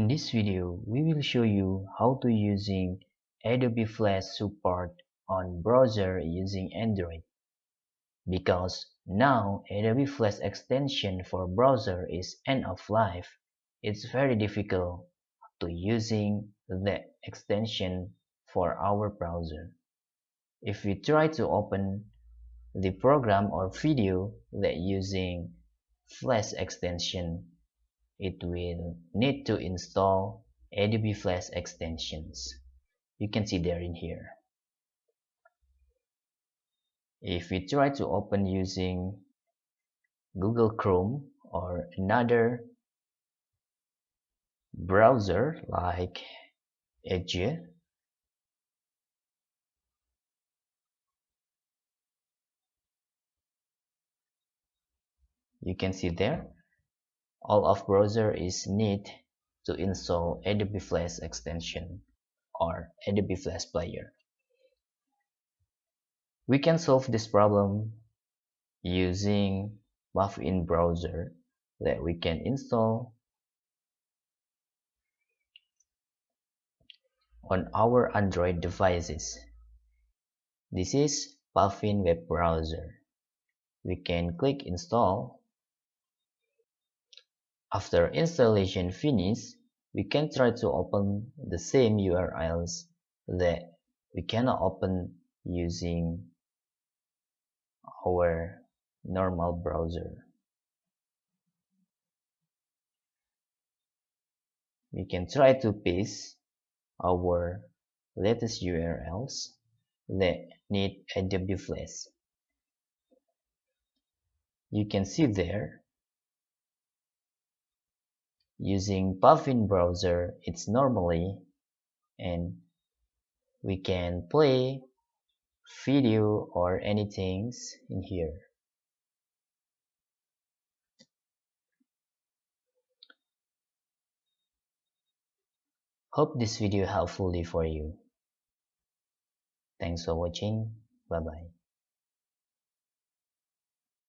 this video, we will show you how to using Adobe Flash support on browser using Android. Because now Adobe Flash extension for browser is end of life, it's very difficult to using the extension for our browser. If we try to open the program or video that using Flash extension, it will need to install Adobe Flash extensions. You can see there in here. If we try to open using Google Chrome or another browser like Edge, you can see there all of browser is need to install Adobe Flash extension or Adobe Flash Player. We can solve this problem using built-in browser that we can install on our Android devices. This is built-in web browser. We can click install. After installation finish, we can try to open the same URLs that we cannot open using our normal browser. We can try to paste our latest URLs that need Adobe Flash. You can see there using built-in browser it's normally, and we can play video or anything in here. Hope this video helpfully for you. Thanks for watching. Bye bye.